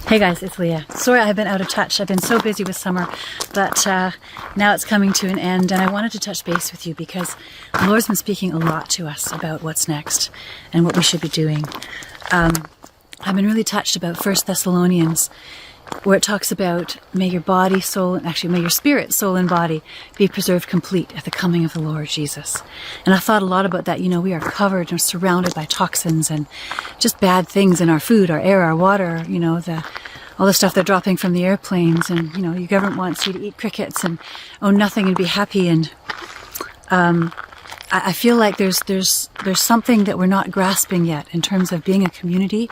Hey guys, it's Leah. Sorry I've been out of touch. I've been so busy with summer, but now it's coming to an end, and I wanted to touch base with you because the Lord's been speaking a lot to us about what's next and what we should be doing. I've been really touched about 1 Thessalonians, where it talks about may your body, soul, actually may your spirit, soul, and body be preserved complete at the coming of the Lord Jesus. And I thought a lot about that. You know, we are covered and surrounded by toxins and just bad things in our food, our air, our water, you know, all the stuff they're dropping from the airplanes. And, you know, your government wants you to eat crickets and own nothing and be happy. And I feel like there's something that we're not grasping yet in terms of being a community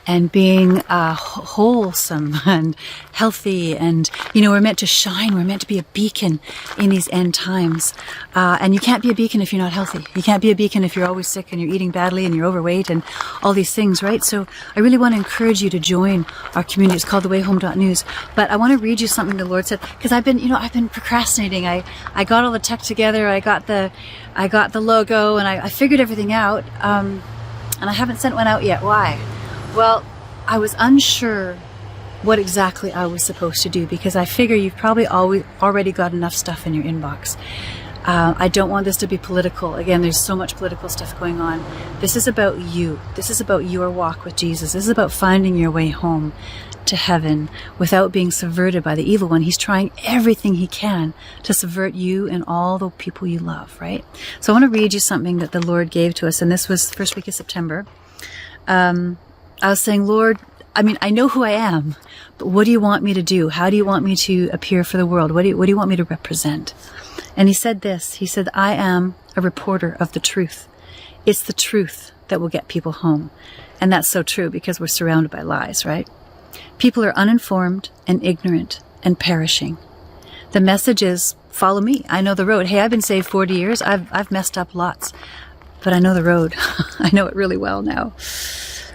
and being wholesome and healthy. And, you know, we're meant to shine. We're meant to be a beacon in these end times. And you can't be a beacon if you're not healthy. You can't be a beacon if you're always sick and you're eating badly and you're overweight and all these things, right? So I really want to encourage you to join our community. It's called thewayhome.news. But I want to read you something the Lord said, because I've been procrastinating. I got all the tech together. I got the logo, and I figured everything out. And I haven't sent one out yet. Why? Well, I was unsure what exactly I was supposed to do, because I figure you've probably already got enough stuff in your inbox. I don't want this to be political. Again, there's so much political stuff going on. This is about you. This is about your walk with Jesus. This is about finding your way home to heaven without being subverted by the evil one. He's trying everything he can to subvert you and all the people you love, right? So I want to read you something that the Lord gave to us, and this was first week of September. I was saying, Lord, I know who I am, but what do you want me to do? How do you want me to appear for the world? What do you want me to represent? And he said this. He said, I am a reporter of the truth. It's the truth that will get people home. And that's so true, because we're surrounded by lies, right? People are uninformed and ignorant and perishing. The message is, follow me. I know the road. Hey, I've been saved 40 years. I've messed up lots, but I know the road. I know it really well now.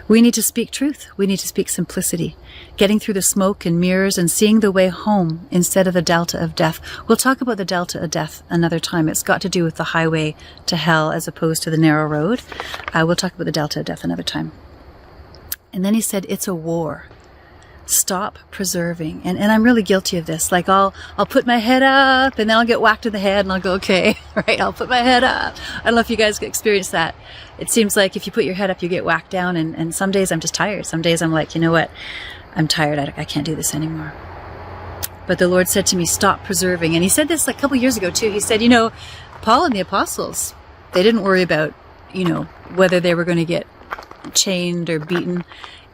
We need to speak truth. We need to speak simplicity, getting through the smoke and mirrors and seeing the way home instead of the delta of death. We'll talk about the delta of death another time. It's got to do with the highway to hell as opposed to the narrow road. We'll talk about the delta of death another time. And then he said, it's a war. Stop preserving. And I'm really guilty of this. Like I'll put my head up and then I'll get whacked in the head and I'll go, okay, right? I'll put my head up. I don't know if you guys experience that. It seems like if you put your head up, you get whacked down. And some days I'm just tired. Some days I'm like, you know what? I'm tired. I can't do this anymore. But the Lord said to me, stop preserving. And he said this like a couple years ago too. He said, you know, Paul and the apostles, they didn't worry about, you know, whether they were going to get chained or beaten.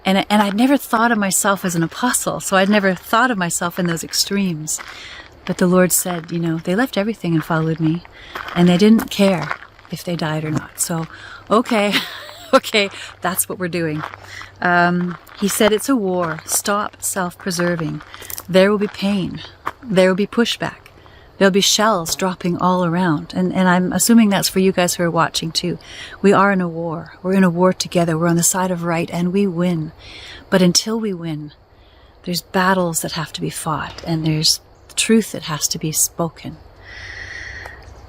And I'd never thought of myself as an apostle, so I'd never thought of myself in those extremes. But the Lord said, you know, they left everything and followed me, and they didn't care if they died or not. So, okay, that's what we're doing. He said, it's a war. Stop self-preserving. There will be pain. There will be pushback. There'll be shells dropping all around. And I'm assuming that's for you guys who are watching too. We are in a war. We're in a war together. We're on the side of right, and we win. But until we win, there's battles that have to be fought, and there's truth that has to be spoken.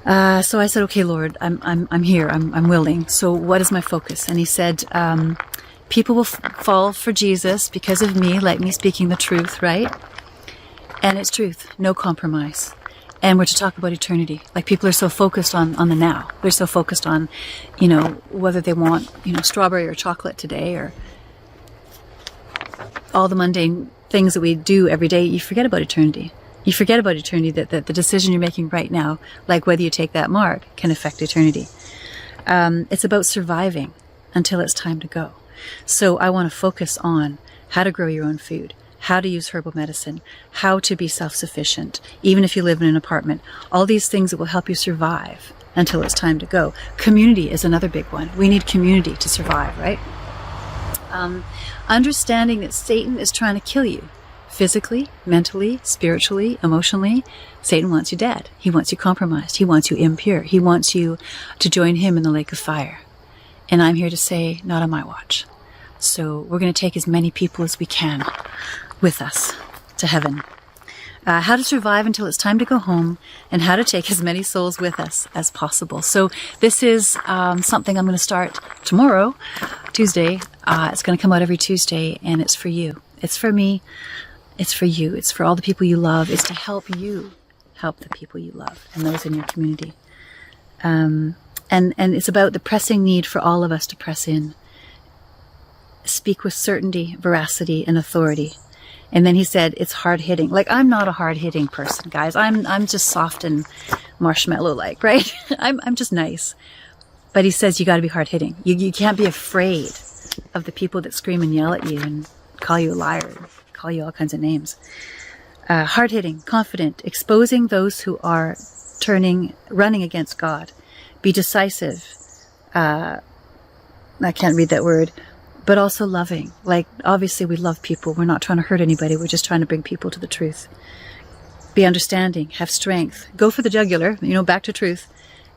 So I said, okay, Lord, I'm here. I'm willing. So what is my focus? And he said, people will fall for Jesus because of me, like me speaking the truth, right? And it's truth, no compromise. And we're to talk about eternity. Like people are so focused on the now. They're so focused on, you know, whether they want, you know, strawberry or chocolate today, or all the mundane things that we do every day. You forget about eternity. You forget about eternity, that the decision you're making right now, like whether you take that mark, can affect eternity. It's about surviving until it's time to go. So I want to focus on how to grow your own food, how to use herbal medicine, how to be self-sufficient, even if you live in an apartment. All these things that will help you survive until it's time to go. Community is another big one. We need community to survive, right? Understanding that Satan is trying to kill you physically, mentally, spiritually, emotionally. Satan wants you dead. He wants you compromised. He wants you impure. He wants you to join him in the lake of fire. And I'm here to say, not on my watch. So we're going to take as many people as we can with us to heaven. How to survive until it's time to go home, and how to take as many souls with us as possible. So this is something I'm going to start tomorrow, Tuesday. It's going to come out every Tuesday, and it's for you. It's for me. It's for you. It's for all the people you love. It's to help you help the people you love and those in your community. And it's about the pressing need for all of us to press in. Speak with certainty, veracity, and authority. And then he said, it's hard-hitting. Like, I'm not a hard-hitting person, guys. I'm just soft and marshmallow-like, right? I'm just nice. But he says you got to be hard-hitting. You can't be afraid of the people that scream and yell at you and call you a liar, and call you all kinds of names. Hard-hitting, confident, exposing those who are running against God. Be decisive. I can't read that word. But also loving. Like, obviously we love people. We're not trying to hurt anybody. We're just trying to bring people to the truth. Be understanding. Have strength. Go for the jugular, back to truth.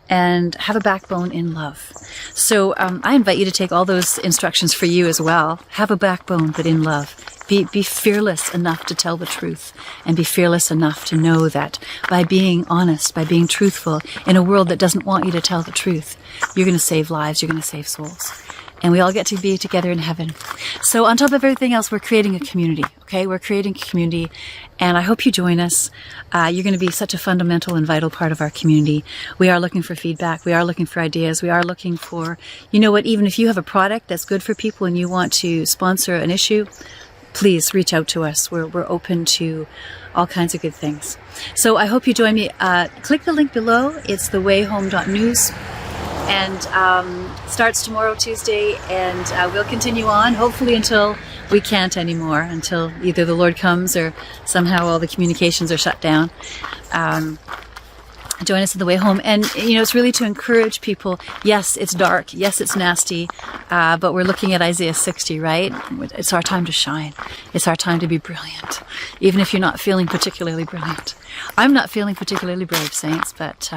And have a backbone in love. So I invite you to take all those instructions for you as well. Have a backbone, but in love. Be fearless enough to tell the truth. And be fearless enough to know that by being honest, by being truthful, in a world that doesn't want you to tell the truth, you're going to save lives, you're going to save souls. And we all get to be together in heaven. So on top of everything else, we're creating a community, okay? We're creating a community, and I hope you join us. You're going to be such a fundamental and vital part of our community. We are looking for feedback. We are looking for ideas. We are looking for, even if you have a product that's good for people and you want to sponsor an issue, please reach out to us. We're open to all kinds of good things. So I hope you join me. Click the link below. It's thewayhome.news. And starts tomorrow, Tuesday, and we'll continue on, hopefully until we can't anymore, until either the Lord comes or somehow all the communications are shut down. Join us on the way home. And, it's really to encourage people. Yes, it's dark. Yes, it's nasty. But we're looking at Isaiah 60, right? It's our time to shine. It's our time to be brilliant, even if you're not feeling particularly brilliant. I'm not feeling particularly brave, saints, but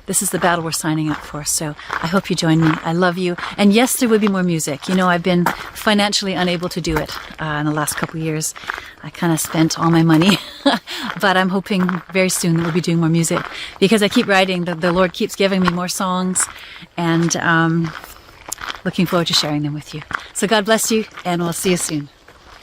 this is the battle we're signing up for. So I hope you join me. I love you. And yes, there will be more music. I've been financially unable to do it in the last couple of years. I kind of spent all my money, but I'm hoping very soon that we'll be doing more music because I keep writing. The Lord keeps giving me more songs, and looking forward to sharing them with you. So God bless you, and we'll see you soon.